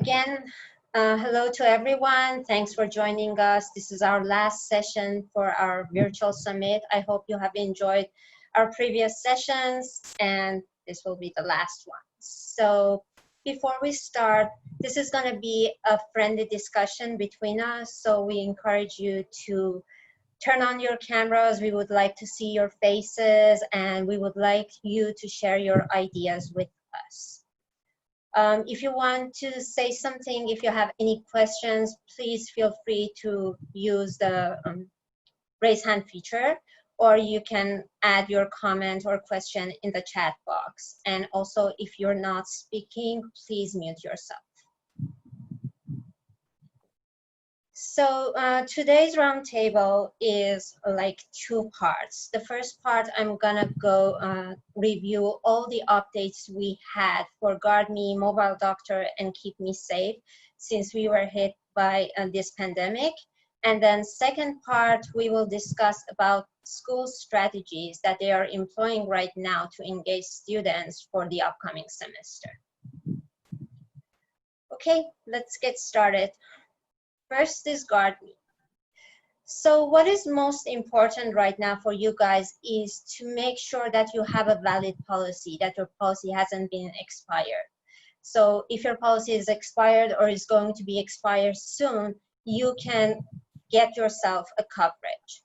Again, hello to everyone. Thanks for joining us. This is our last session for our virtual summit. I hope you have enjoyed our previous sessions, and this will be the last one. So before we start, this is going to be a friendly discussion between us, so we encourage you to turn on your cameras. We would like to see your faces, and we would like you to share your ideas with us. If you want to say something, if you have any questions, please feel free to use the raise hand feature, or you can add your comment or question in the chat box. And also, if you're not speaking, please mute yourself. So today's roundtable is like two parts. The first part, I'm gonna go review all the updates we had for Guardme, Mobile Doctor, and Keep Me Safe since we were hit by this pandemic. And then second part, we will discuss about school strategies that they are employing right now to engage students for the upcoming semester. Okay, let's get started. First is Guardme. So what is most important right now for you guys is to make sure that you have a valid policy, that your policy hasn't been expired. So if your policy is expired or is going to be expired soon, you can get yourself a coverage.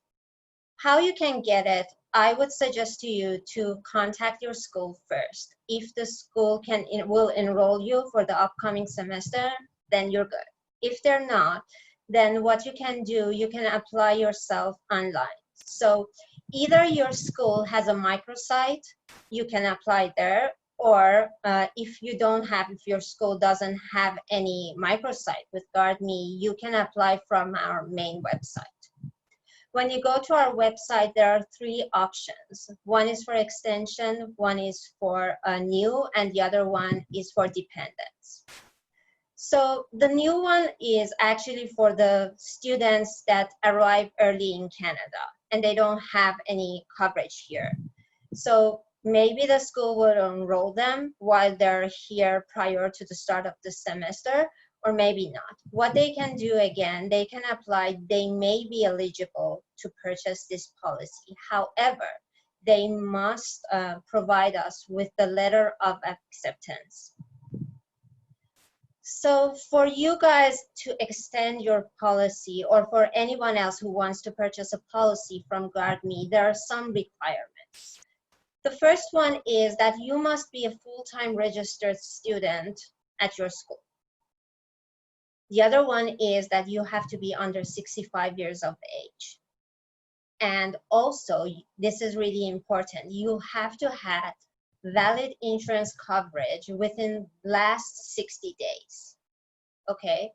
How you can get it, I would suggest to you to contact your school first. If the school will enroll you for the upcoming semester, then you're good. If they're not, then what you can do, you can apply yourself online. So either your school has a microsite, you can apply there, or if your school doesn't have any microsite with Guardme, you can apply from our main website. When you go to our website, there are three options. One is for extension, one is for new, and the other one is for dependents. So the new one is actually for the students that arrive early in Canada and they don't have any coverage here. So maybe the school will enroll them while they're here prior to the start of the semester, or maybe not. What they can do again, they can apply, they may be eligible to purchase this policy. However, they must provide us with the letter of acceptance. So for you guys to extend your policy, or for anyone else who wants to purchase a policy from Guardme, there are some requirements. The first one is that you must be a full-time registered student at your school. The other one is that you have to be under 65 years of age. And also, this is really important, you have to have valid insurance coverage within last 60 days. Okay.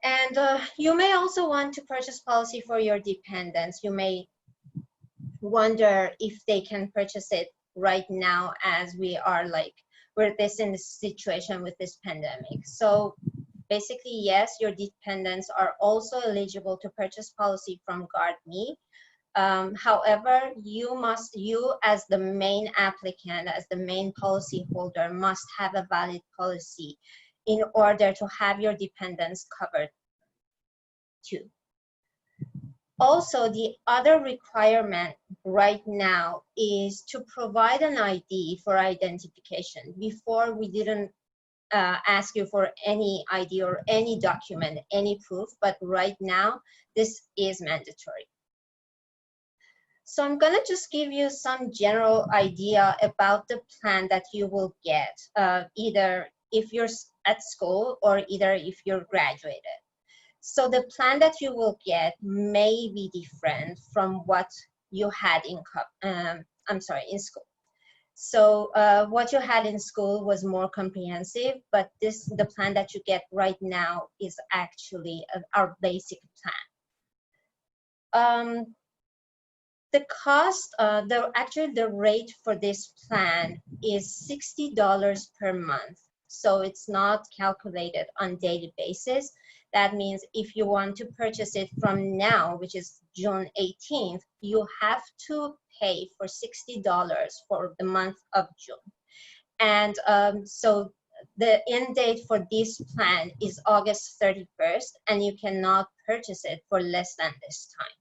And you may also want to purchase policy for your dependents. You may wonder if they can purchase it right now, as we're in this situation with this pandemic. So basically, yes, your dependents are also eligible to purchase policy from Guardme. However, you as the main applicant, as the main policy holder, must have a valid policy in order to have your dependents covered too. Also, the other requirement right now is to provide an ID for identification. Before, we didn't ask you for any ID or any document, any proof, but right now, this is mandatory. So I'm gonna just give you some general idea about the plan that you will get, either if you're at school or either if you're graduated. So the plan that you will get may be different from what you had in school. So what you had in school was more comprehensive, but the plan that you get right now is actually our basic plan. The cost, the rate for this plan is $60 per month. So it's not calculated on daily basis. That means if you want to purchase it from now, which is June 18th, you have to pay for $60 for the month of June. And so the end date for this plan is August 31st, and you cannot purchase it for less than this time.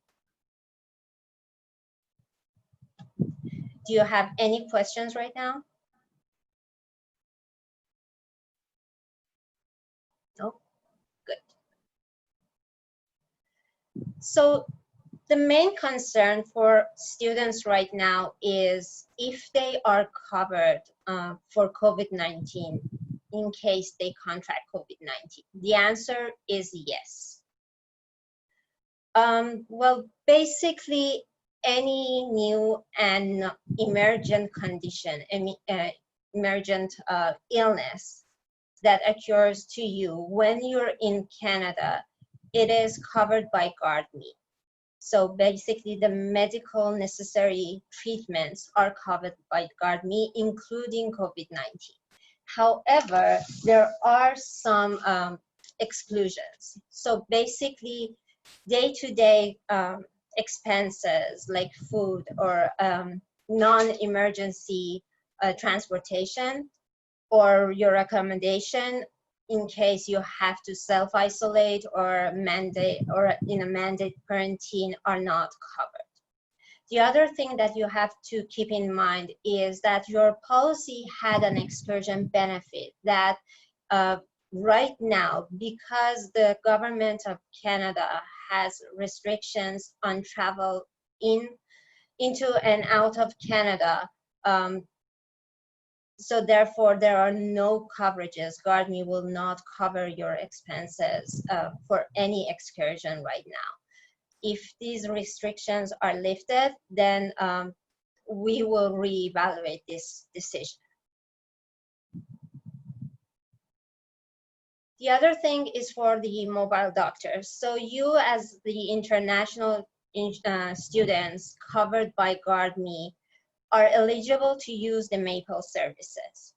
Do you have any questions right now? No? Good. So the main concern for students right now is if they are covered for COVID-19 in case they contract COVID-19. The answer is yes. Well, basically, any new and emergent condition, emergent illness that occurs to you when you're in Canada, it is covered by Guardme. So basically, the medical necessary treatments are covered by Guardme, including COVID-19. However, there are some exclusions. So basically, day-to-day expenses like food or non-emergency transportation, or your accommodation in case you have to self-isolate or in a mandate quarantine, are not covered. The other thing that you have to keep in mind is that your policy had an excursion benefit that right now, because the government of Canada has restrictions on travel into and out of Canada, so therefore there are no coverages. Guardme will not cover your expenses for any excursion right now. If these restrictions are lifted, then we will reevaluate this decision. The other thing is for the mobile doctors. So you, as the international students covered by Guardme, are eligible to use the Maple services.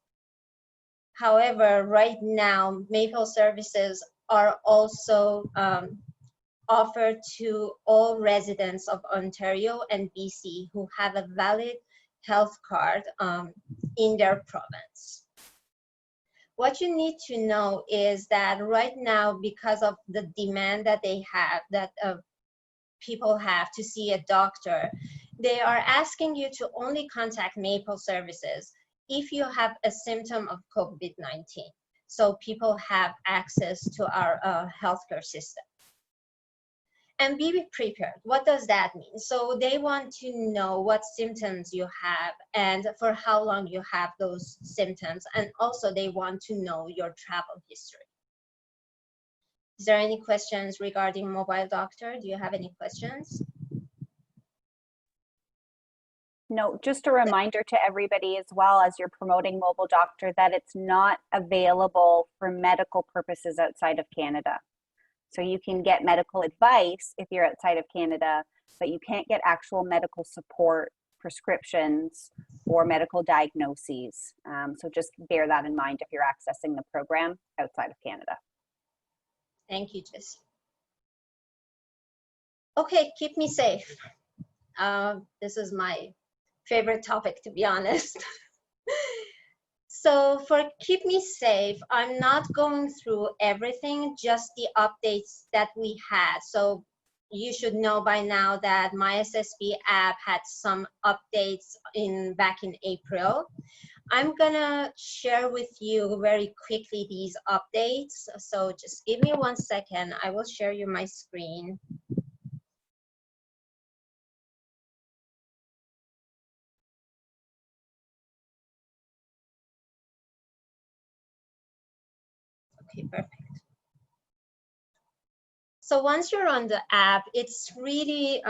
However, right now, Maple services are also offered to all residents of Ontario and BC who have a valid health card in their province. What you need to know is that right now, because of the demand that they have, that people have to see a doctor, they are asking you to only contact Maple services if you have a symptom of COVID-19. So people have access to our healthcare system. And be prepared. What does that mean? So they want to know what symptoms you have and for how long you have those symptoms. And also they want to know your travel history. Is there any questions regarding mobile doctor? Do you have any questions? No, just a reminder to everybody as well, as you're promoting mobile doctor, that it's not available for medical purposes outside of Canada. So you can get medical advice if you're outside of Canada, but you can't get actual medical support, prescriptions, or medical diagnoses. So just bear that in mind if you're accessing the program outside of Canada. Thank you, Jessie. Okay, keep me safe. This is my favorite topic, to be honest. So for Keep Me Safe, I'm not going through everything, just the updates that we had. So you should know by now that my SSB app had some updates back in April. I'm gonna share with you very quickly these updates. So just give me 1 second. I will share you my screen. Okay, perfect. So once you're on the app, it's really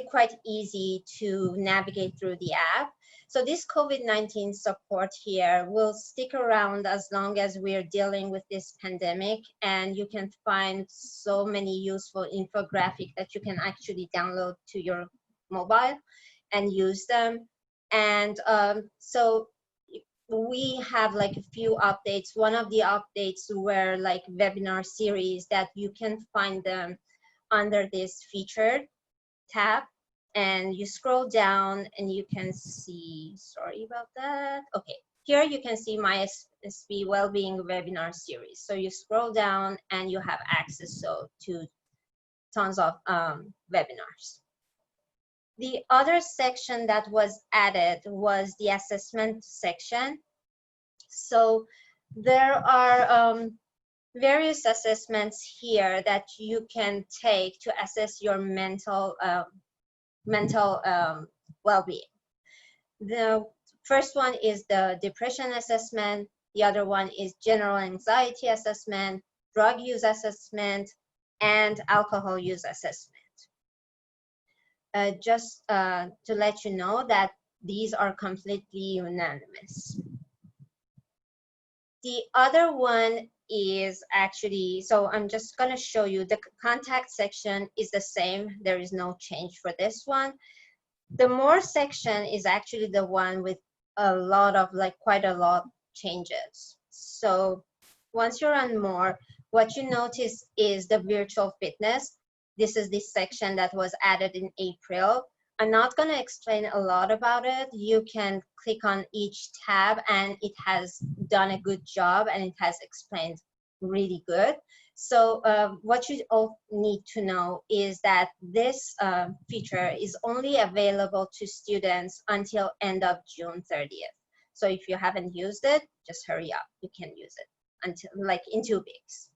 quite easy to navigate through the app. So this COVID-19 support here will stick around as long as we're dealing with this pandemic, and you can find so many useful infographics that you can actually download to your mobile and use them. And so we have like a few updates. One of the updates were like webinar series that you can find them under this featured tab, and you scroll down and you can see, sorry about that. Okay, here you can see my SB Wellbeing webinar series. So you scroll down and you have access to tons of webinars. The other section that was added was the assessment section. So there are various assessments here that you can take to assess your mental well-being. The first one is the depression assessment. The other one is general anxiety assessment, drug use assessment, and alcohol use assessment. Just to let you know that these are completely unanimous. The other one is actually, so I'm just going to show you the contact section is the same. There is no change for this one. The more section is actually the one with a lot of, like, quite a lot changes. So once you're on more, what you notice is the virtual fitness. This is the section that was added in April. I'm not going to explain a lot about it. You can click on each tab and it has done a good job and it has explained really good. So what you all need to know is that this feature is only available to students until end of June 30th. So if you haven't used it, just hurry up. You can use it until, like, in 2 weeks.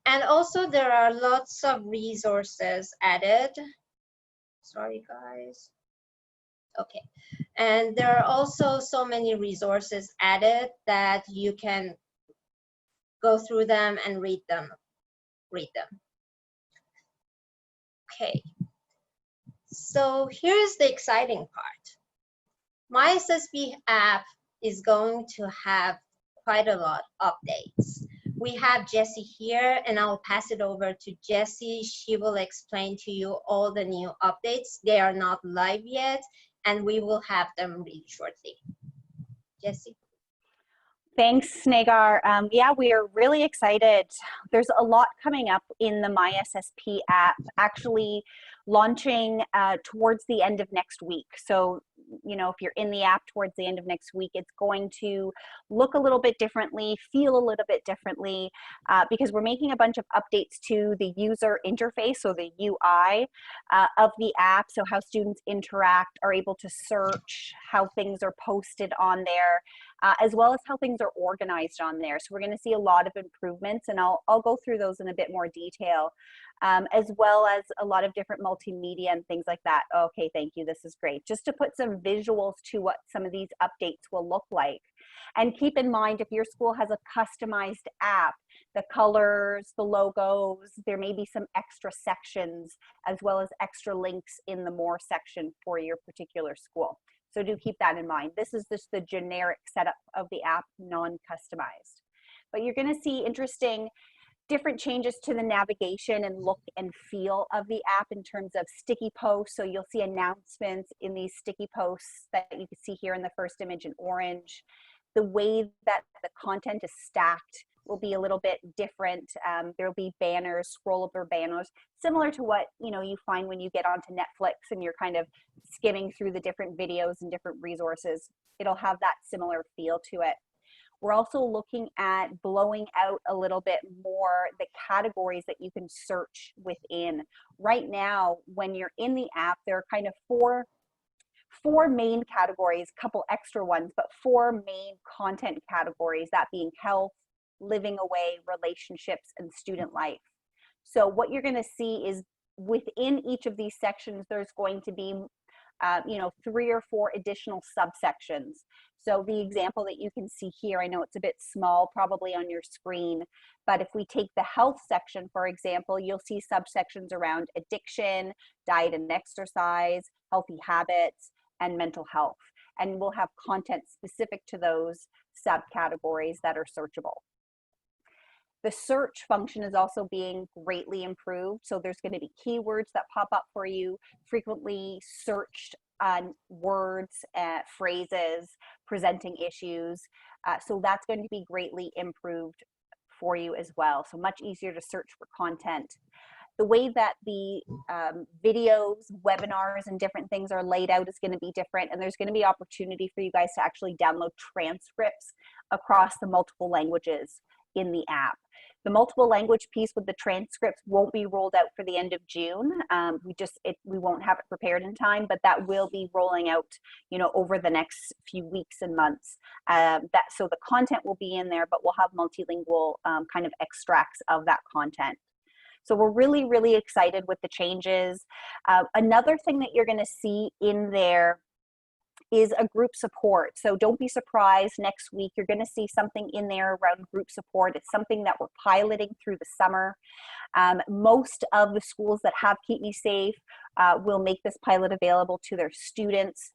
And also there are lots of resources added. Sorry, guys. Okay. And there are also so many resources added that you can go through them and read them. Okay. So here's the exciting part. My SSB app is going to have quite a lot of updates. We have Jessie here, and I'll pass it over to Jessie. She will explain to you all the new updates. They are not live yet, and we will have them really shortly. Jessie. Thanks, Snegar. Yeah, we are really excited. There's a lot coming up in the MySSP app, actually launching towards the end of next week. So, you know, if you're in the app towards the end of next week, it's going to look a little bit differently, feel a little bit differently, because we're making a bunch of updates to the user interface, so the UI of the app, so how students interact, are able to search, how things are posted on there, as well as how things are organized on there. So we're going to see a lot of improvements, and I'll go through those in a bit more detail, as well as a lot of different multimedia and things like that. Okay, thank you. This is great. Just to put some visuals to what some of these updates will look like. And keep in mind, if your school has a customized app, the colors, the logos, there may be some extra sections, as well as extra links in the more section for your particular school. So do keep that in mind. This is just the generic setup of the app, non-customized. But you're going to see interesting different changes to the navigation and look and feel of the app in terms of sticky posts. So you'll see announcements in these sticky posts that you can see here in the first image in orange. The way that the content is stacked will be a little bit different. There'll be banners, scrollable banners, similar to what you find when you get onto Netflix and you're kind of skimming through the different videos and different resources. It'll have that similar feel to it. We're also looking at blowing out a little bit more the categories that you can search within. Right now, when you're in the app, there are kind of four main categories, couple extra ones, but four main content categories, that being health, living away, relationships, and student life. So what you're going to see is within each of these sections, there's going to be 3 or 4 additional subsections. So the example that you can see here, I know it's a bit small probably on your screen, but if we take the health section, for example, you'll see subsections around addiction, diet and exercise, healthy habits, and mental health. And we'll have content specific to those subcategories that are searchable. The search function is also being greatly improved. So there's going to be keywords that pop up for you, frequently searched words, phrases, presenting issues. So that's going to be greatly improved for you as well. So much easier to search for content. the way that the videos, webinars, and different things are laid out is going to be different. And there's going to be opportunity for you guys to actually download transcripts across the multiple languages in the app. The multiple language piece with the transcripts won't be rolled out for the end of June. We won't have it prepared in time, but that will be rolling out, over the next few weeks and months. So the content will be in there, but we'll have multilingual kind of extracts of that content. So we're really, really excited with the changes. Another thing that you're going to see in there is a group support. So don't be surprised, next week you're going to see something in there around group support. It's something that we're piloting through the summer. Most of the schools that have Keep Me Safe will make this pilot available to their students.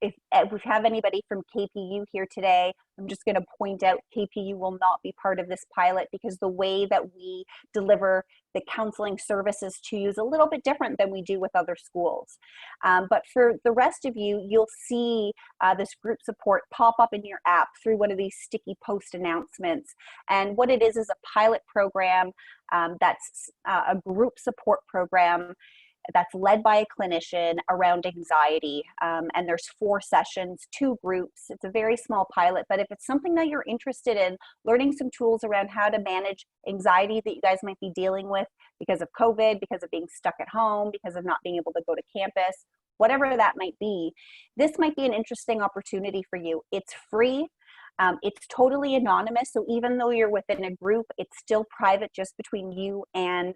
If we have anybody from KPU here today, I'm just going to point out KPU will not be part of this pilot because the way that we deliver the counseling services to you is a little bit different than we do with other schools. But for the rest of you, you'll see this group support pop up in your app through one of these sticky post announcements. And what it is a pilot program that's a group support program that's led by a clinician around anxiety. And there's 4 sessions, 2 groups. It's a very small pilot, but if it's something that you're interested in, learning some tools around how to manage anxiety that you guys might be dealing with because of COVID, because of being stuck at home, because of not being able to go to campus, whatever that might be, this might be an interesting opportunity for you. It's free. It's totally anonymous. So even though you're within a group, it's still private just between you and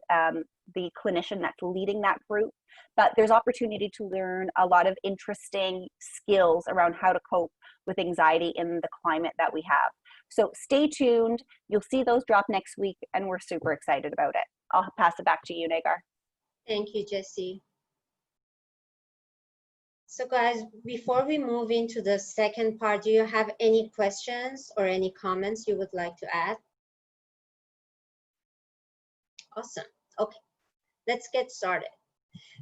the clinician that's leading that group. But there's opportunity to learn a lot of interesting skills around how to cope with anxiety in the climate that we have. So stay tuned. You'll see those drop next week, and we're super excited about it. I'll pass it back to you, Nagar. Thank you, Jessie. So guys, before we move into the second part, do you have any questions or any comments you would like to add? Awesome. Okay, let's get started.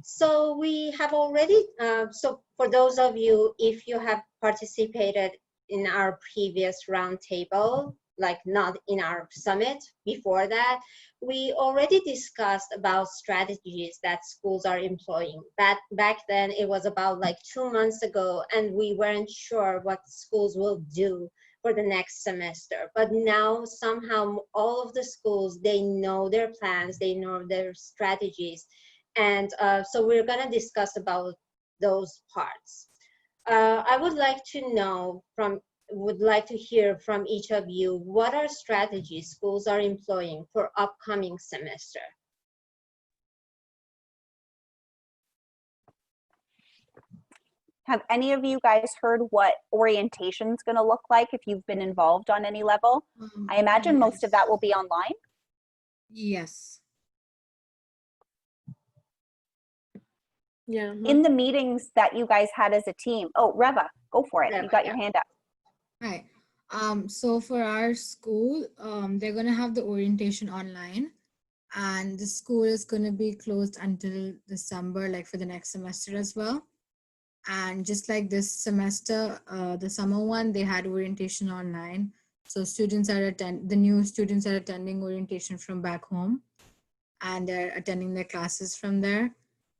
So we have already, so for those of you, if you have participated in our previous roundtable, like not in our summit, before that, we already discussed about strategies that schools are employing. Back then, it was about like 2 months ago, and we weren't sure what schools will do for the next semester. But now somehow all of the schools, they know their plans, they know their strategies. And so we're gonna discuss about those parts. I would like to hear from each of you, what are strategies schools are employing for upcoming semester? Have any of you guys heard what orientation is going to look like if you've been involved on any level? I imagine most of that will be online. Yes. Yeah. In the meetings that you guys had as a team. Oh, Reva, go for it. You got your hand up. Right. So for our school, they're going to have the orientation online, and the school is going to be closed until December, like for the next semester as well. And just like this semester, the summer one, they had orientation online. So the new students are attending orientation from back home, and they're attending their classes from there.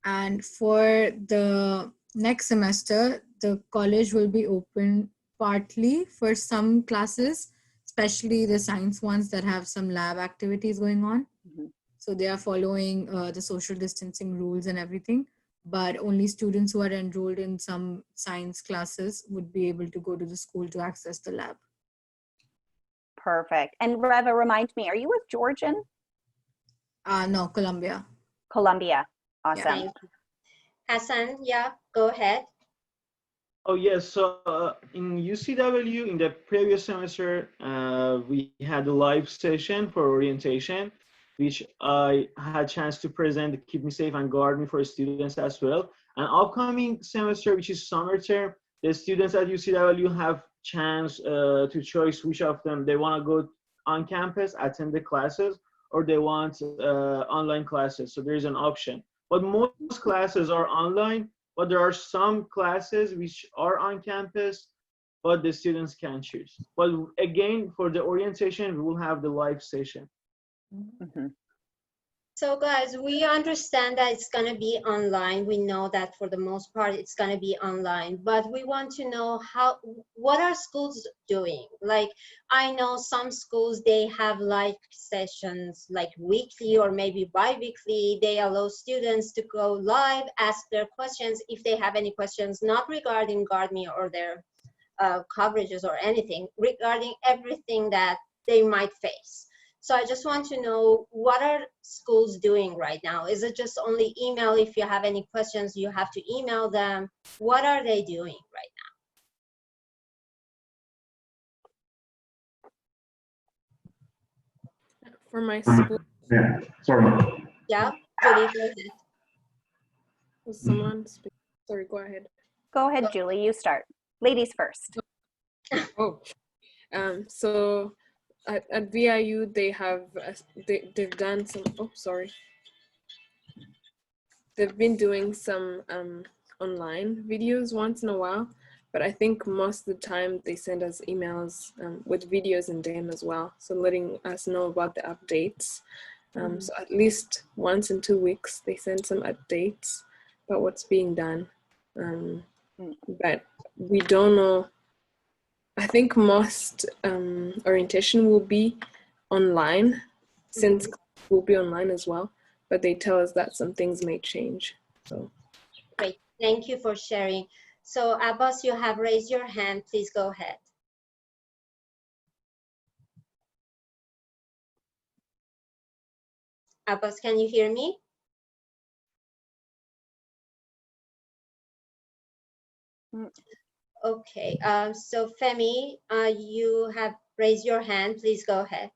And for the next semester, the college will be open partly for some classes, especially the science ones that have some lab activities going on. Mm-hmm. So they are following the social distancing rules and everything, but only students who are enrolled in some science classes would be able to go to the school to access the lab. Perfect. And Reva, remind me, are you with Georgian? No, Columbia. Columbia. Awesome. Thank you. Hassan, yeah, go ahead. Oh, yes. So in UCW, in the previous semester, we had a live session for orientation, which I had a chance to present Keep Me Safe and Guardme for students as well. And upcoming semester, which is summer term, the students at UCW have chance to choose which of them they want to go on campus, attend the classes, or they want online classes. So there's an option. But most classes are online, but there are some classes which are on campus, but the students can choose. But again, for the orientation, we will have the live session. Mm-hmm. So guys, we understand that it's going to be online. We know that for the most part it's going to be online, but we want to know what are schools doing? Like, I know some schools, they have live sessions like weekly or maybe bi-weekly. They allow students to go live, ask their questions if they have any questions, not regarding Guardme or their coverages or anything, regarding everything that they might face. So I just want to know, what are schools doing right now? Is it just only email? If you have any questions, you have to email them. What are they doing right For my school, Yeah, sorry. now? Yeah, Julie, go ahead. was someone speak? Sorry, go ahead. Go ahead, Julie, you start. Ladies first. Oh, so at VIU they have they've done some. Oh, sorry. They've been doing some online videos once in a while, but I think most of the time they send us emails with videos in them as well, so letting us know about the updates. So at least once in 2 weeks they send some updates about what's being done, but we don't know. I think most orientation will be online, since will be online as well, but they tell us that some things may change. So Great, thank you for sharing. So Abbas, you have raised your hand. Please go ahead. Abbas, can you hear me? Okay, so Femi, you have raised your hand. Please go ahead.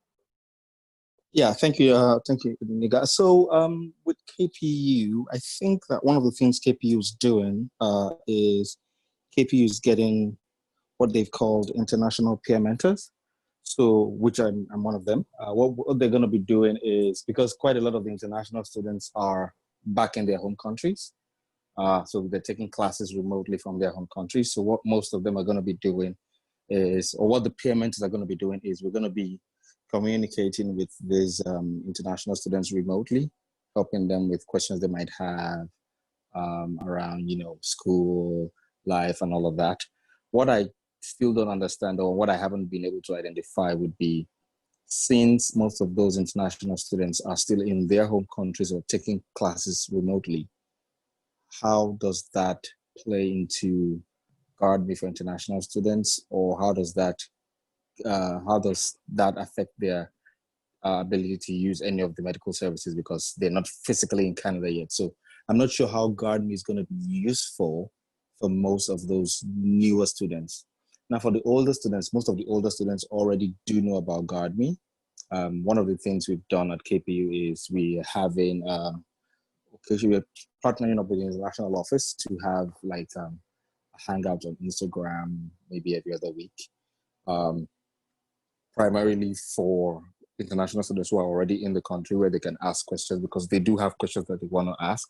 Yeah, thank you, Niga. So with KPU, I think that one of the things KPU is doing is KPU is getting what they've called international peer mentors. So, which I'm one of them. What they're going to be doing is, because quite a lot of the international students are back in their home countries, so they're taking classes remotely from their home countries. So what most of them are going to be doing is, or what the peer mentors are going to be doing is, we're going to be communicating with these international students remotely, helping them with questions they might have around, school life and all of that. What I still don't understand, or what I haven't been able to identify, would be, since most of those international students are still in their home countries or taking classes remotely, how does that play into Guardme for international students, or how does that affect their ability to use any of the medical services, because they're not physically in Canada yet? So I'm not sure how Guardme is going to be useful for most of those newer students. Now, for the older students, most of the older students already do know about Guardme. One of the things we've done at KPU is we're having, occasionally we're partnering up with the international office to have like a hangout on Instagram, maybe every other week, primarily for international students who are already in the country, where they can ask questions, because they do have questions that they want to ask.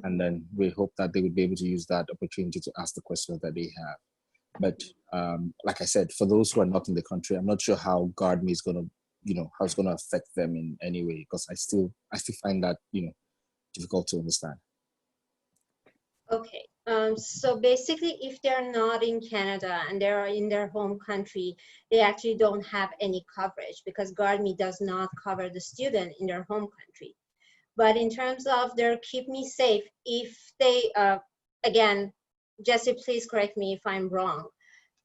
And then we hope that they would be able to use that opportunity to ask the questions that they have. But like I said, for those who are not in the country, I'm not sure how Guardme is going to, how it's going to affect them in any way, because I still find that, difficult to understand. Okay, so basically, if they're not in Canada and they're in their home country, they actually don't have any coverage, because Guardme does not cover the student in their home country. But in terms of their Keep Me Safe, if they, again, Jesse, please correct me if I'm wrong,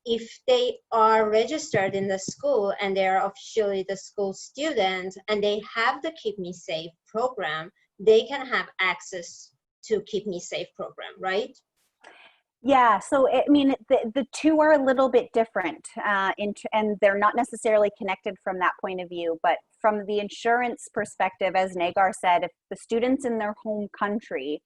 if they are registered in the school and they are officially the school student and they have the Keep Me Safe program, they can have access to Keep Me Safe program, right? Yeah, so I mean, the two are a little bit different, and they're not necessarily connected from that point of view. But from the insurance perspective, as Nagar said, if the student's in their home country,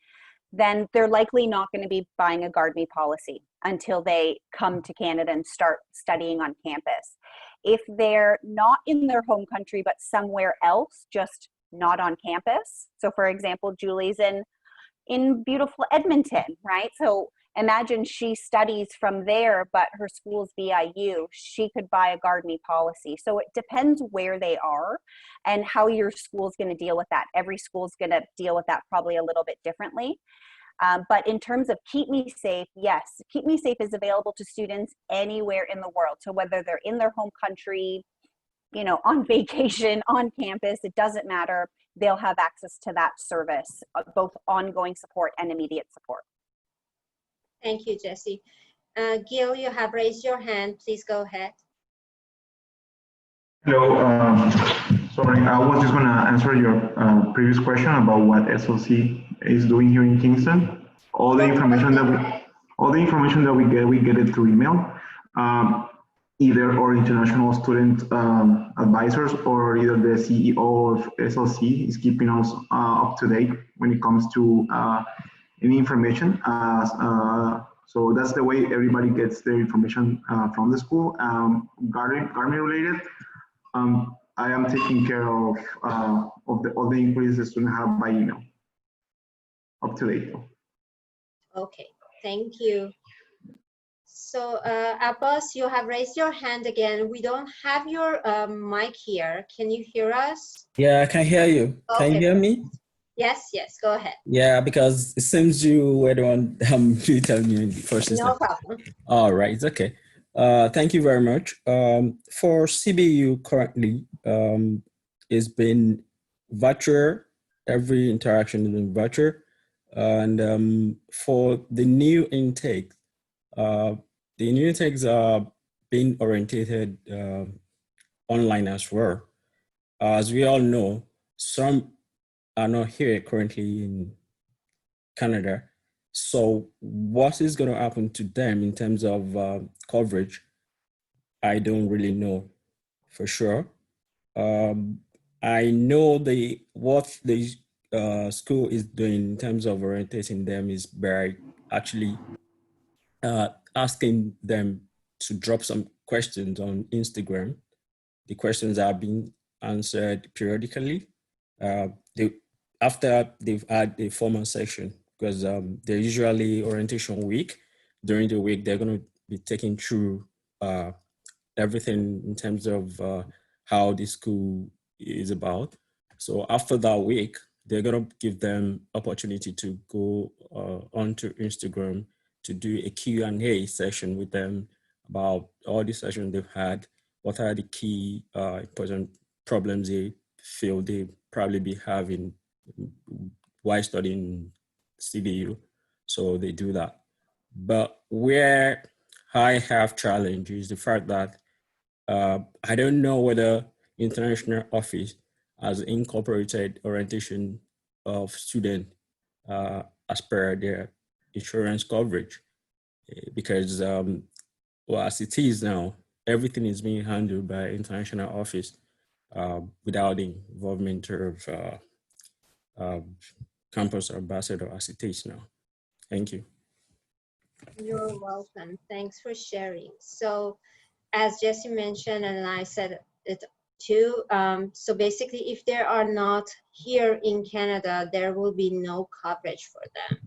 then they're likely not going to be buying a Guardme policy until they come to Canada and start studying on campus. If they're not in their home country but somewhere else, just not on campus. So, for example, Julie's in beautiful Edmonton, right? So imagine she studies from there, but her school's BIU, she could buy a Guardme policy. So it depends where they are and how your school's going to deal with that. Every school's going to deal with that probably a little bit differently. But in terms of Keep Me Safe, yes, Keep Me Safe is available to students anywhere in the world. So whether they're in their home country, you know, on vacation, on campus, it doesn't matter. They'll have access to that service, both ongoing support and immediate support. Thank you, Jessie. Gil, you have raised your hand. Please go ahead. Hello. Sorry, I was just going to answer your previous question about what SLC is doing here in Kingston. All the information that we get it through email. Either our international student advisors or either the CEO of SLC is keeping us up to date when it comes to any information. So that's the way everybody gets their information from the school. Guardme related, I am taking care of all the inquiries the student have by email. Up to date. Okay, thank you. So Abbas, you have raised your hand again. We don't have your mic here. Can you hear us? Yeah, I can hear you. Okay. Can you hear me? Yes, yes, go ahead. Yeah, because it seems you were the one you telling me in the first instance. No problem. All right, it's okay. Thank you very much. For CBU currently, it's been virtual. Every interaction has been virtual. And for the new intake, the new intakes are being orientated online as well. As we all know, some are not here currently in Canada. So what is going to happen to them in terms of coverage? I don't really know for sure. I know what the school is doing in terms of orientating them is by actually asking them to drop some questions on Instagram. The questions are being answered periodically. After they've had a formal section, because they're usually orientation week. During the week, they're going to be taking through everything in terms of how the school is about. So after that week, they're going to give them opportunity to go onto Instagram to do a Q&A session with them about all the sessions they've had. What are the key important problems they feel they probably be having while studying CBU? So they do that. But where I have challenge is the fact that I don't know whether international office has incorporated orientation of student as per their insurance coverage, because well, as it is now, everything is being handled by international office without the involvement of campus ambassador as it is now. Thank you. You're welcome. Thanks for sharing. So as Jessie mentioned, and I said it too, so basically if they are not here in Canada, there will be no coverage for them.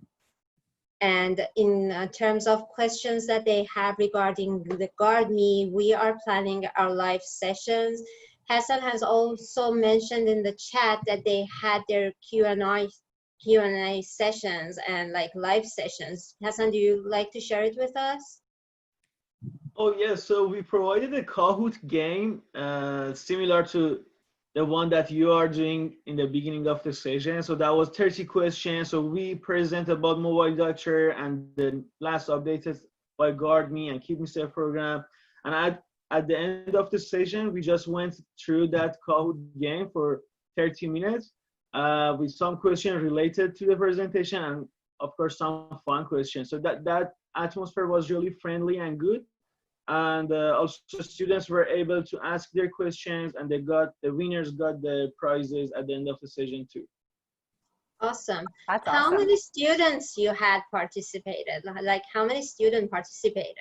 And in terms of questions that they have regarding the Guardme, we are planning our live sessions. Hassan has also mentioned in the chat that they had their Q&A sessions and like live sessions. Hassan, do you like to share it with us? Oh yes, so we provided a Kahoot game similar to the one that you are doing in the beginning of the session. So that was 30 questions. So we present about mobile doctor and the last updated by Guardme and Keep Me Safe program. And at the end of the session, we just went through that Kahoot game for 30 minutes with some questions related to the presentation and of course some fun questions. So that atmosphere was really friendly and good. And also students were able to ask their questions and the winners got the prizes at the end of the session too. Awesome. That's How awesome. many students you had participated? Like how many students participated?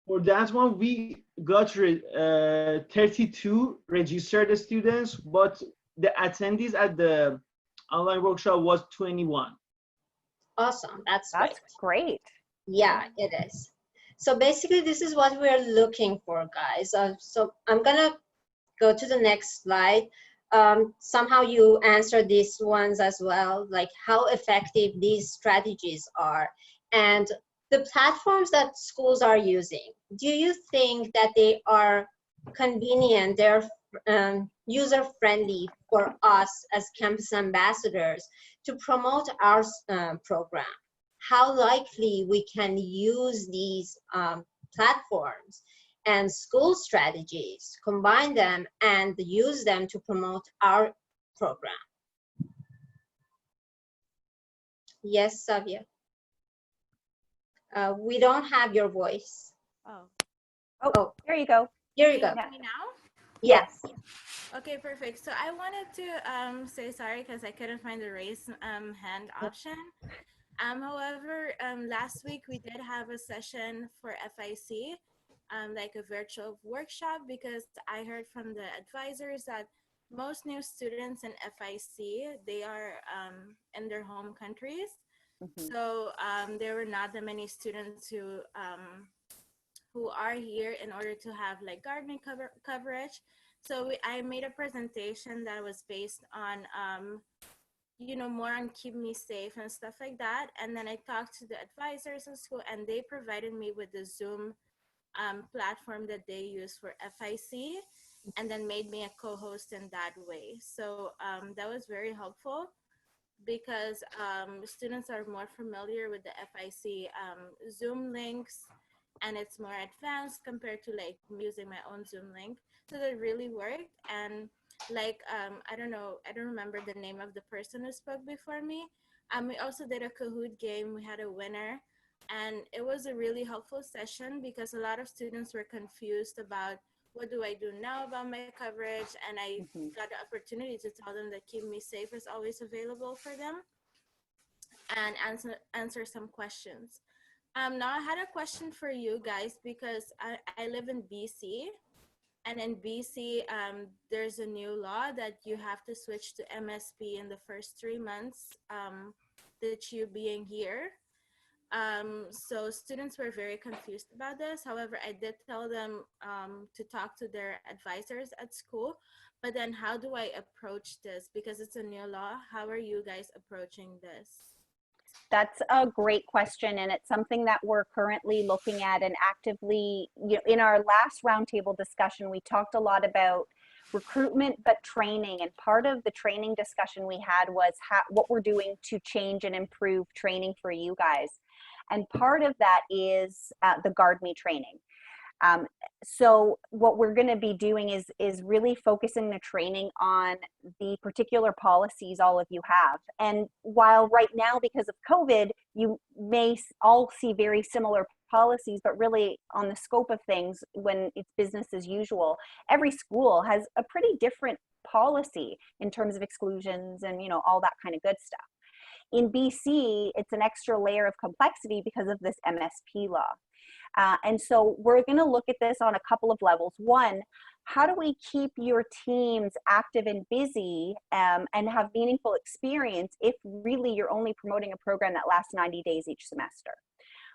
For that one, we got 32 registered students, but the attendees at the online workshop was 21. Awesome. That's That's great. great. Yeah, it is. So basically, this is what we're looking for, guys. So I'm gonna go to the next slide. Somehow you answer these ones as well, like how effective these strategies are, and the platforms that schools are using. Do you think that they are convenient, they're user friendly for us as campus ambassadors to promote our program? How likely we can use these platforms and school strategies, combine them and use them to promote our program? Yes, Savia. We don't have your voice. Oh, there you go. Here you go. Can you hear me now? Yes. Okay, perfect. So I wanted to say sorry because I couldn't find the raise hand option. However, last week we did have a session for FIC, like a virtual workshop, because I heard from the advisors that most new students in FIC, they are in their home countries. So there were not that many students who are here in order to have like Guardme coverage. So I made a presentation that was based on you know, more on keep me safe and stuff like that. And then I talked to the advisors in school, and they provided me with the Zoom platform that they use for FIC, and then made me a co-host in that way. So that was very helpful, because students are more familiar with the FIC Zoom links, and it's more advanced compared to like using my own Zoom link. So that really worked. And like, I don't remember the name of the person who spoke before me. We also did a Kahoot game. We had a winner, and it was a really helpful session because a lot of students were confused about what do I do now about my coverage, and I got the opportunity to tell them that Keep Me Safe is always available for them, and answer some questions. Now I had a question for you guys, because I live in BC, and in BC, there's a new law that you have to switch to MSP in the first 3 months that you being here. So students were very confused about this. However, I did tell them to talk to their advisors at school. But then how do I approach this? Because it's a new law. How are you guys approaching this? That's a great question, and it's something that we're currently looking at and actively, you know, in our last roundtable discussion, we talked a lot about recruitment, but training. And part of the training discussion we had was what we're doing to change and improve training for you guys. And part of that is the Guardme training. So what we're going to be doing is really focusing the training on the particular policies all of you have. And while right now, because of COVID, you may all see very similar policies, but really on the scope of things, when it's business as usual, every school has a pretty different policy in terms of exclusions and, you know, all that kind of good stuff. In BC, it's an extra layer of complexity because of this MSP law. And so we're going to look at this on a couple of levels. One, how do we keep your teams active and busy and have meaningful experience if really you're only promoting a program that lasts 90 days each semester,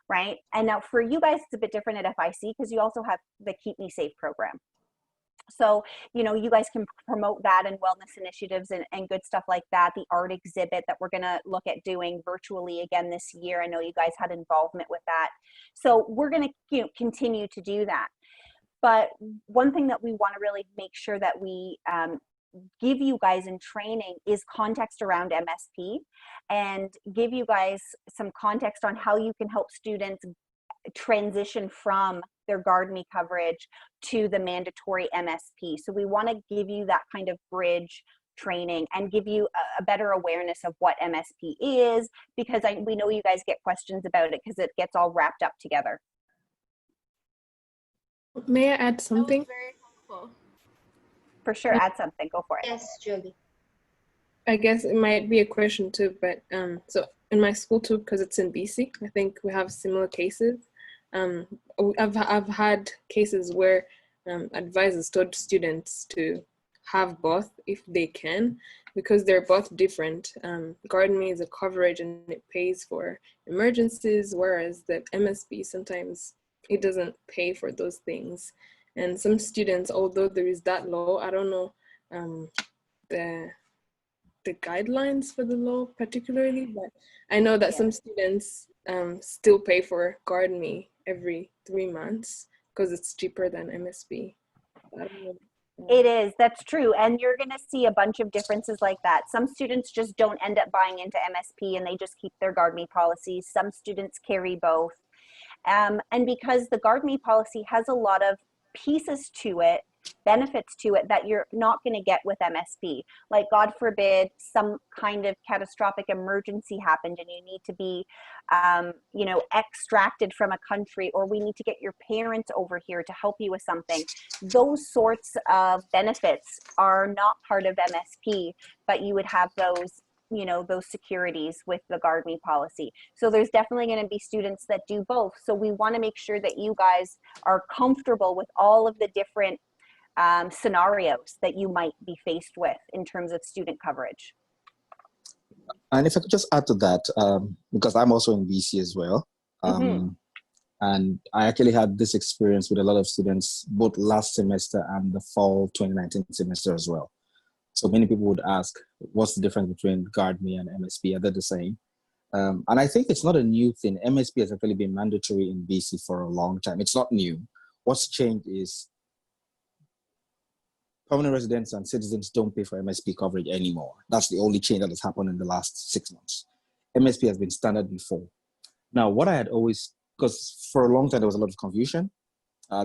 right? And now for you guys, it's a bit different at FIC because you also have the Keep Me Safe program. So, you know, you guys can promote that and wellness initiatives and good stuff like that. The art exhibit that we're going to look at doing virtually again this year. I know you guys had involvement with that. So we're going to, you know, continue to do that. But one thing that we want to really make sure that we give you guys in training is context around MSP, and give you guys some context on how you can help students transition from their Guardme coverage to the mandatory MSP. So we want to give you that kind of bridge training and give you a better awareness of what MSP is, because we know you guys get questions about it because it gets all wrapped up together. May I add something? That was very helpful. For sure, add something. Go for it. Yes, Julie. I guess it might be a question too, but so in my school too, because it's in BC, I think we have similar cases. I've had cases where advisors told students to have both if they can, because they're both different. Guardme is a coverage and it pays for emergencies, whereas the MSP sometimes it doesn't pay for those things. And some students, although there is that law, I don't know the guidelines for the law particularly, but I know that some students still pay for Guardme every 3 months because it's cheaper than MSP. I don't know. It is, that's true. And you're going to see a bunch of differences like that. Some students just don't end up buying into MSP and they just keep their Guardme policies. Some students carry both. And because the Guardme policy has a lot of pieces to it, benefits to it that you're not going to get with MSP. Like, God forbid, some kind of catastrophic emergency happened and you need to be, you know, extracted from a country, or we need to get your parents over here to help you with something. Those sorts of benefits are not part of MSP, but you would have those, you know, those securities with the Guardme policy. So there's definitely going to be students that do both. So we want to make sure that you guys are comfortable with all of the different scenarios that you might be faced with in terms of student coverage. And if I could just add to that, because I'm also in BC as well, and I actually had this experience with a lot of students both last semester and the fall 2019 semester as well. So many people would ask, what's the difference between Guardme and MSP? Are they the same? And I think it's not a new thing. MSP has actually been mandatory in BC for a long time. It's not new. What's changed is permanent residents and citizens don't pay for MSP coverage anymore. That's the only change that has happened in the last 6 months. MSP has been standard before. Now, what I had always, because for a long time there was a lot of confusion,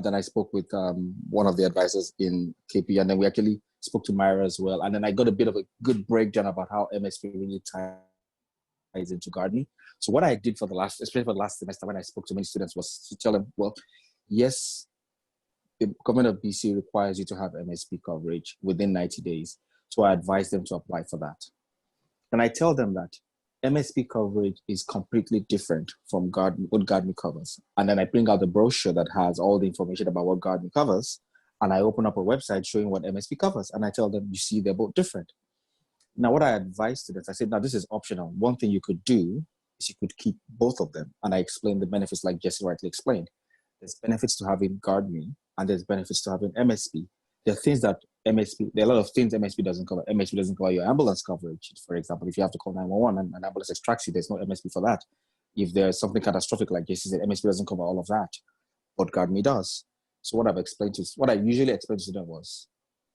then I spoke with one of the advisors in KP, and then we actually spoke to Myra as well. And then I got a bit of a good breakdown about how MSP really ties into Guardme. So what I did for the last, especially for the last semester when I spoke to many students, was to tell them, well, yes, the government of BC requires you to have MSP coverage within 90 days. So I advise them to apply for that. And I tell them that MSP coverage is completely different from what Guardme covers. And then I bring out the brochure that has all the information about what Guardme covers. And I open up a website showing what MSP covers. And I tell them, you see, they're both different. Now, what I advise students, I said, now this is optional. One thing you could do is you could keep both of them. And I explained the benefits like Jesse rightly explained. There's benefits to having Guardme and there's benefits to having MSP. There are things that there are a lot of things MSP doesn't cover. MSP doesn't cover your ambulance coverage. For example, if you have to call 911 and an ambulance extracts you, there's no MSP for that. If there's something catastrophic like Jesse said, MSP doesn't cover all of that, but Guardme does. So what I usually explained to them was,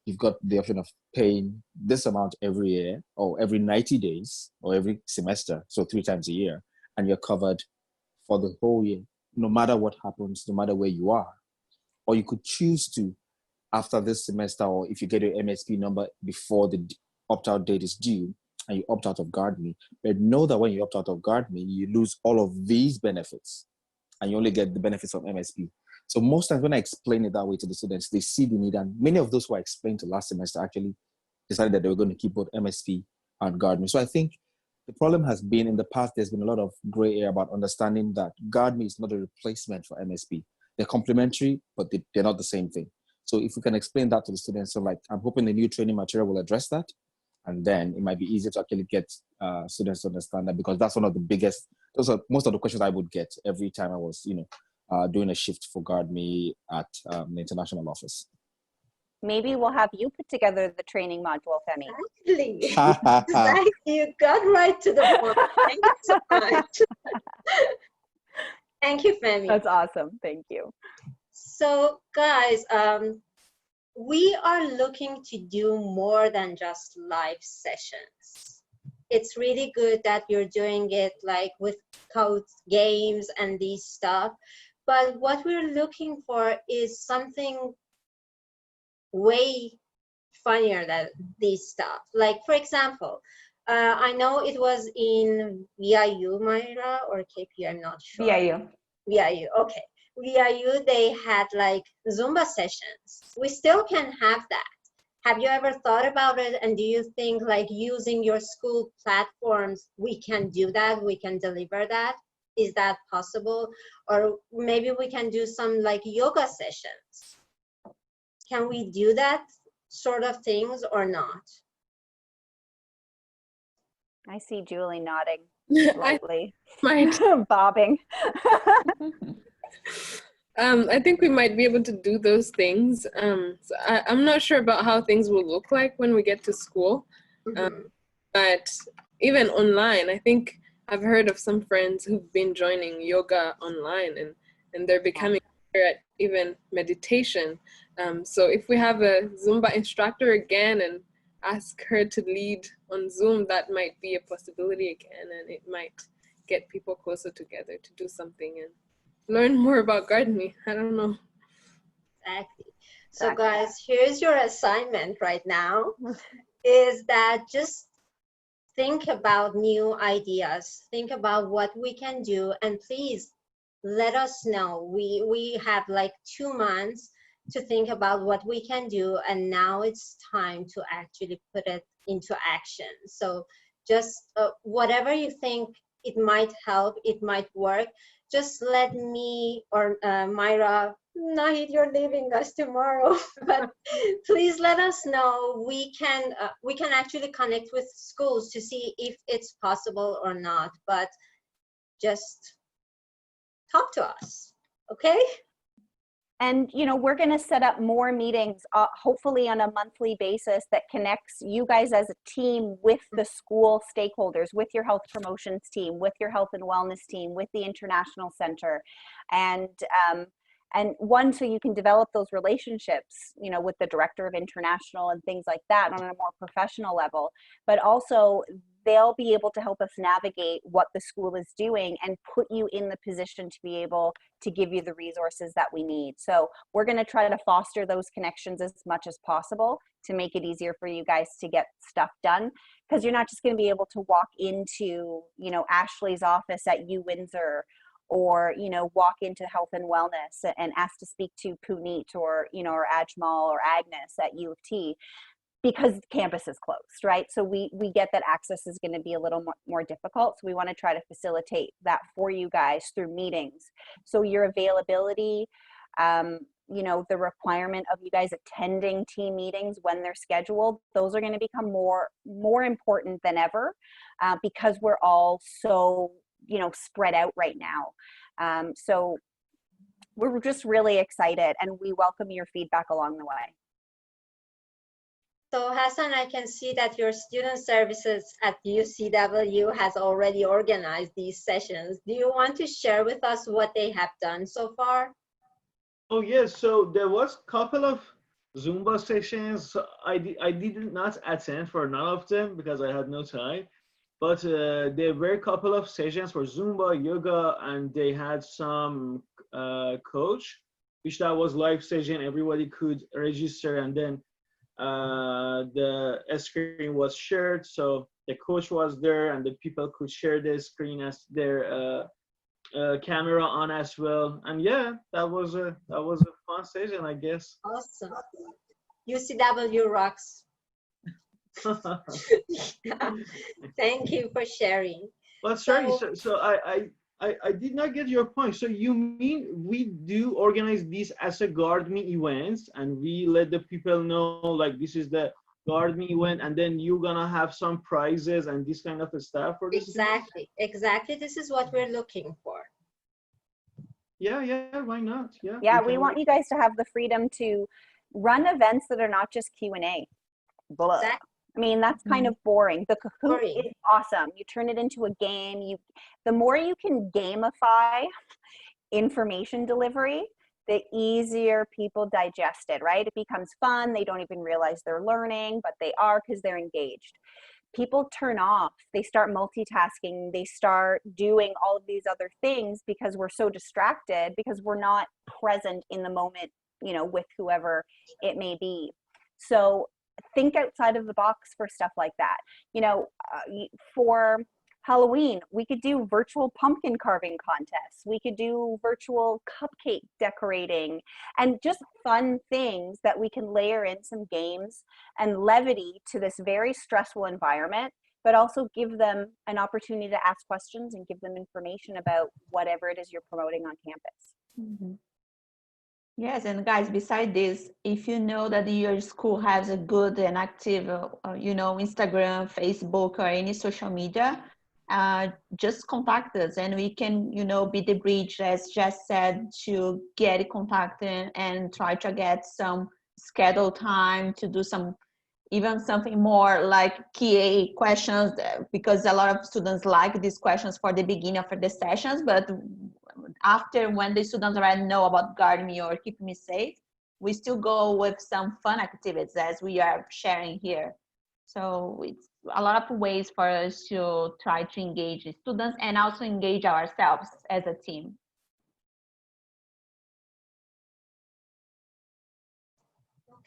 you've got the option of paying this amount every year or every 90 days or every semester, so 3 times a year, and you're covered for the whole year, no matter what happens, no matter where you are. Or you could choose to, after this semester, or if you get your MSP number before the opt-out date is due, and you opt out of Guardme, but know that when you opt out of Guardme, you lose all of these benefits, and you only get the benefits of MSP. So most times when I explain it that way to the students, they see the need, and many of those who I explained to last semester actually decided that they were going to keep both MSP and Guardme. So I think the problem has been, in the past, there's been a lot of gray area about understanding that Guardme is not a replacement for MSP. They're complementary, but they're not the same thing. So if we can explain that to the students, so like, I'm hoping the new training material will address that. And then it might be easier to actually get students to understand that, because that's one of the biggest, those are most of the questions I would get every time I was, doing a shift for Guardme at the international office. Maybe we'll have you put together the training module, Femi. Exactly. You got right to the point. Thank you so much. Thank you, Femi. That's awesome. Thank you. So, guys, we are looking to do more than just live sessions. It's really good that you're doing it like with codes, games, and these stuff. But what we're looking for is something way funnier than this stuff. Like, for example, I know it was in VIU, Myra, or KP, I'm not sure. VIU, okay. VIU, they had like Zumba sessions. We still can have that. Have you ever thought about it? And do you think like using your school platforms, we can do that? We can deliver that? Is that possible? Or maybe we can do some like yoga sessions. Can we do that sort of things or not? I see Julie nodding I slightly, might. bobbing. I think we might be able to do those things. So I'm not sure about how things will look like when we get to school. Mhm. But even online, I think I've heard of some friends who've been joining yoga online, and they're becoming better at even meditation. So if we have a Zumba instructor again and ask her to lead on Zoom, that might be a possibility again, and it might get people closer together to do something and learn more about Guardme. I don't know. Exactly. So Exactly. guys, here's your assignment right now, is that just think about new ideas, think about what we can do, and please let us know. We have like 2 months to think about what we can do, and now it's time to actually put it into action. So just whatever you think it might help, it might work, just let me or Myra, Nahid, you're leaving us tomorrow, but please let us know. We can actually connect with schools to see if it's possible or not, but just talk to us, okay? And, you know, we're going to set up more meetings, hopefully on a monthly basis, that connects you guys as a team with the school stakeholders, with your health promotions team, with your health and wellness team, with the International Center. And one, so you can develop those relationships, you know, with the director of international and things like that on a more professional level, but also they'll be able to help us navigate what the school is doing and put you in the position to be able to give you the resources that we need. So we're going to try to foster those connections as much as possible to make it easier for you guys to get stuff done, because you're not just going to be able to walk into, you know, Ashley's office at U Windsor, or, you know, walk into health and wellness and ask to speak to Puneet or, you know, or Ajmal or Agnes at U of T, because campus is closed, right? So we get that access is going to be a little more difficult. So we want to try to facilitate that for you guys through meetings. So your availability, you know, the requirement of you guys attending team meetings when they're scheduled, those are going to become more important than ever, because we're all so, you know, spread out right now. So we're just really excited, and we welcome your feedback along the way. So Hassan, I can see that your student services at UCW has already organized these sessions. Do you want to share with us what they have done so far? Oh yes, so there was a couple of Zumba sessions. I did not attend for none of them because I had no time. But there were a couple of sessions for Zumba, yoga, and they had some coach, which that was live session. Everybody could register, and then the screen was shared, so the coach was there, and the people could share the screen as their camera on as well. And yeah, that was a fun session, I guess. Awesome. UCW rocks. Yeah. Thank you for sharing. But sorry, so I did not get your point. So you mean we do organize these as a Guardme events, and we let the people know like this is the Guardme event, and then you're gonna have some prizes and this kind of stuff for this? Exactly. This is what we're looking for. Yeah, why not? Yeah, we want you guys to have the freedom to run events that are not just Q&A. Blah. Exactly. I mean, that's kind of boring. The Kahoot Boring. is awesome. You turn it into a game. The more you can gamify information delivery, the easier people digest it, right? It becomes fun. They don't even realize they're learning, but they are, because they're engaged. People turn off, they start multitasking, they start doing all of these other things because we're so distracted, because we're not present in the moment, you know, with whoever it may be. So think outside of the box for stuff like that. You know, for Halloween, we could do virtual pumpkin carving contests. We could do virtual cupcake decorating, and just fun things that we can layer in some games and levity to this very stressful environment, but also give them an opportunity to ask questions and give them information about whatever it is you're promoting on campus. Mm-hmm. Yes, and guys, beside this, if you know that your school has a good and active, Instagram, Facebook, or any social media, just contact us and we can, be the bridge, as Jess said, to get in contact and try to get some scheduled time to do some, even something more like QA questions, because a lot of students like these questions for the beginning of the sessions, but after, when the students already know about Guardme or Keep Me Safe, we still go with some fun activities as we are sharing here. So it's a lot of ways for us to try to engage the students and also engage ourselves as a team.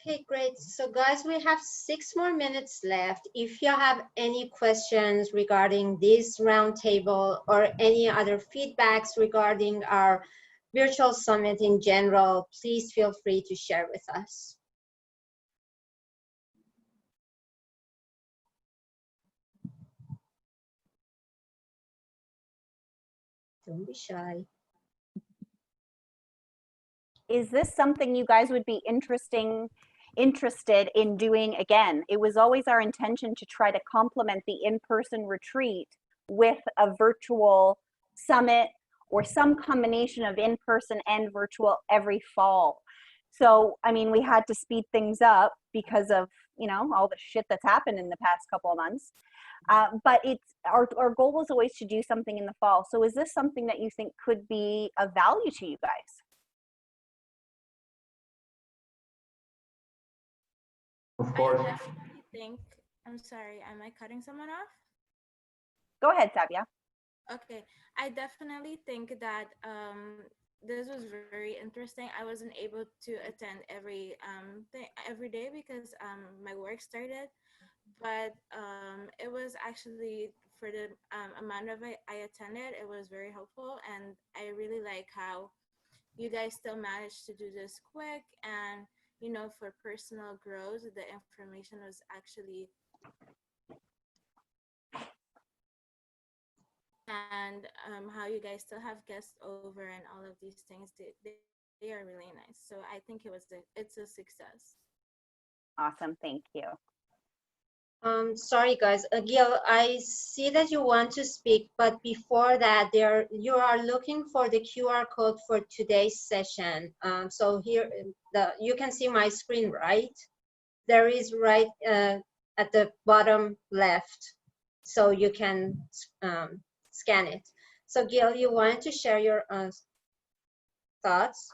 Okay, great. So guys, we have 6 more minutes left. If you have any questions regarding this roundtable or any other feedbacks regarding our virtual summit in general, please feel free to share with us. Don't be shy. Is this something you guys would be interested in doing again? It was always our intention to try to complement the in-person retreat with a virtual summit or some combination of in-person and virtual every fall. So, I mean, we had to speed things up because of, all the shit that's happened in the past couple of months. But it's our goal was always to do something in the fall. So is this something that you think could be of value to you guys? Of course. I definitely think, I'm sorry, am I cutting someone off? Go ahead, Sabia. Okay, I definitely think that this was very interesting. I wasn't able to attend every day because my work started, but it was actually, for the amount of it I attended, it was very helpful, and I really like how you guys still managed to do this quick, and for personal growth, the information was actually, and how you guys still have guests over and all of these things, they are really nice. So I think it's a success. Awesome, thank you. Sorry guys, Gil, I see that you want to speak, but before that, you are looking for the QR code for today's session. So here, you can see my screen, right? There is right at the bottom left, so you can scan it. So Gil, you wanted to share your thoughts?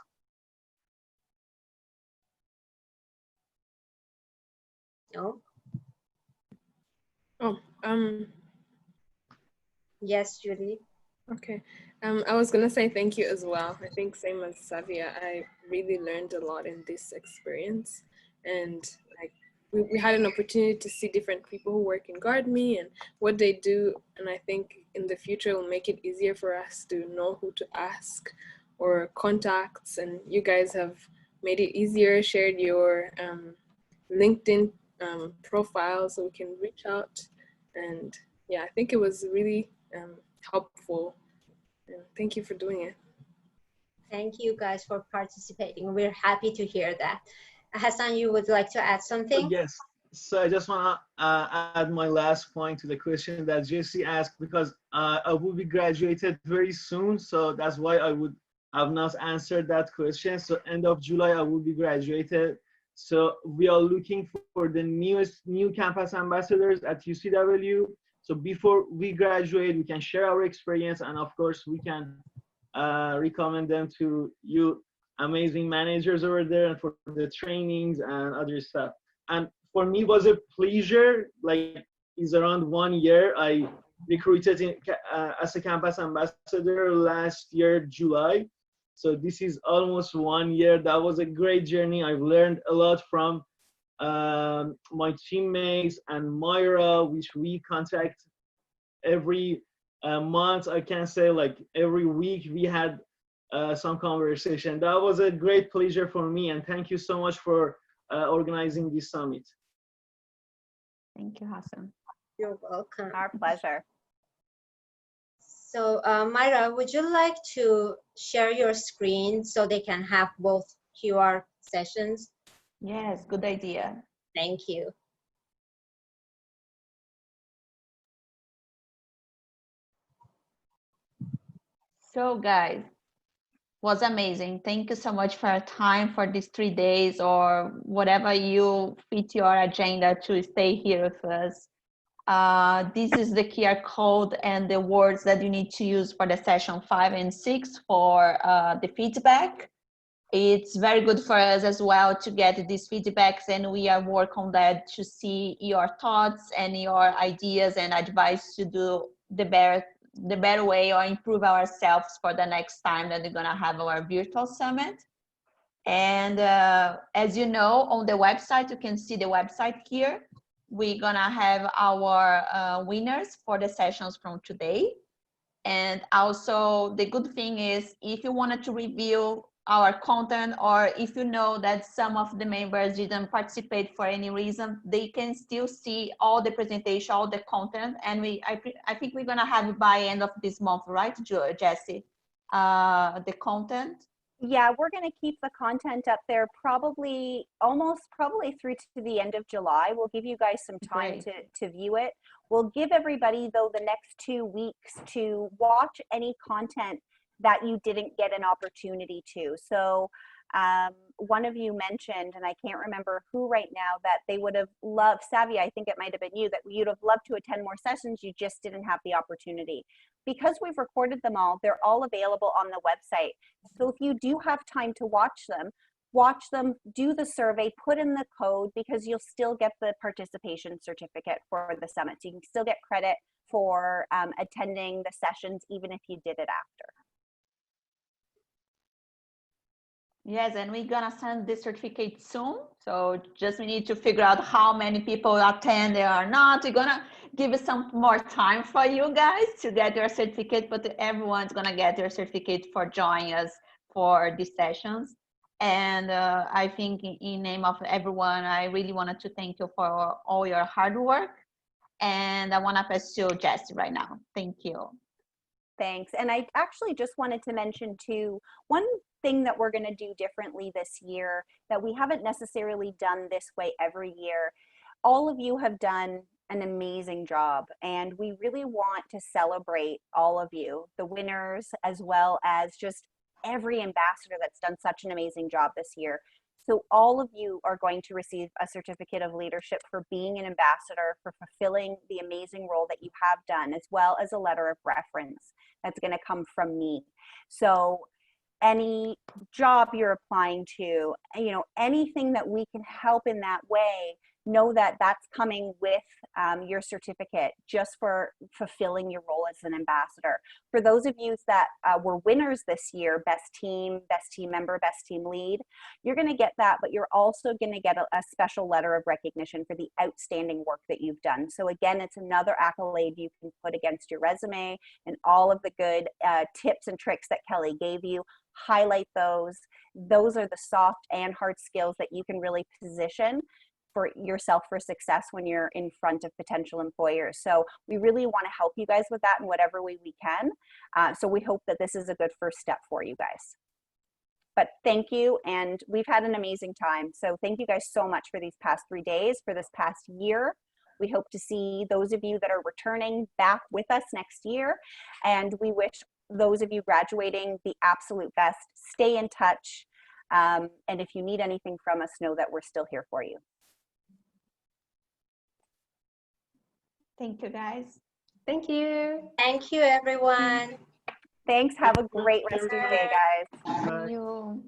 No? Oh, Yes, Judy. okay. I was gonna say thank you as well. I think same as Savia, I really learned a lot in this experience, and like we had an opportunity to see different people who work in Guardme and what they do, and I think in the future it will make it easier for us to know who to ask or contacts, and you guys have made it easier, shared your LinkedIn profile so we can reach out, and yeah, I think it was really helpful. Yeah, thank you for doing it. Thank you guys for participating. We're happy to hear that. Hassan, you would like to add something? Yes. So I just want to add my last point to the question that Jesse asked, because I will be graduated very soon. So that's why I would have not answered that question. So end of July, I will be graduated. So we are looking for the new campus ambassadors at UCW. So before we graduate, we can share our experience, and of course we can recommend them to you amazing managers over there and for the trainings and other stuff. And for me, it was a pleasure. Like, it's around 1 year. I recruited as a campus ambassador last year, July. So this is almost 1 year. That was a great journey. I've learned a lot from my teammates and Myra, which we contact every month. I can say like every week we had some conversation. That was a great pleasure for me, and thank you so much for organizing this summit. Thank you, Hassan. You're welcome. Our pleasure. So Myra, would you like to share your screen so they can have both QR sessions? Yes, good idea. Thank you. So guys, was amazing. Thank you so much for your time for these 3 days or whatever you fit your agenda to stay here with us. This is the QR code and the words that you need to use for the session 5 and 6 for the feedback. It's very good for us as well to get these feedbacks, and we are working on that to see your thoughts and your ideas and advice to do the better way or improve ourselves for the next time that we're gonna have our virtual summit. And as you know, on the website, you can see the website here. We're gonna have our winners for the sessions from today. And also the good thing is if you wanted to review our content, or if you know that some of the members didn't participate for any reason, they can still see all the presentation, all the content. And I think we're gonna have by end of this month, right, Jessie? The content. Yeah, we're going to keep the content up there probably through to the end of July. We'll give you guys some time to view it. We'll give everybody, though, the next 2 weeks to watch any content that you didn't get an opportunity to. So one of you mentioned, and I can't remember who right now, that they would have loved, Savia, I think it might have been you, that you'd have loved to attend more sessions, you just didn't have the opportunity. Because we've recorded them all, they're all available on the website. So if you do have time to watch them, do the survey, put in the code, because you'll still get the participation certificate for the summit. So you can still get credit for attending the sessions, even if you did it after. Yes, and we're gonna send the certificate soon. So just we need to figure out how many people attend or not. We're gonna give it some more time for you guys to get your certificate, but everyone's gonna get their certificate for joining us for these sessions. And I think in name of everyone, I really wanted to thank you for all your hard work. And I wanna pass to Jessie right now. Thank you. Thanks. And I actually just wanted to mention too, one thing that we're going to do differently this year that we haven't necessarily done this way every year. All of you have done an amazing job, and we really want to celebrate all of you, the winners, as well as just every ambassador that's done such an amazing job this year. So all of you are going to receive a certificate of leadership for being an ambassador, for fulfilling the amazing role that you have done, as well as a letter of reference that's going to come from me. So any job you're applying to, anything that we can help in that way, know that that's coming with your certificate just for fulfilling your role as an ambassador. For those of you that were winners this year, best team member, best team lead, you're going to get that, but you're also going to get a special letter of recognition for the outstanding work that you've done. So again, it's another accolade you can put against your resume, and all of the good tips and tricks that Kelly gave you, highlight those. Those are the soft and hard skills that you can really position for yourself for success when you're in front of potential employers. So we really want to help you guys with that in whatever way we can. So we hope that this is a good first step for you guys. But thank you, and we've had an amazing time. So thank you guys so much for these past 3 days, for this past year. We hope to see those of you that are returning back with us next year. And we wish those of you graduating the absolute best. Stay in touch. And if you need anything from us, know that we're still here for you. Thank you, guys. Thank you. Thank you, everyone. Thanks. Have a great rest of your day, guys. See you.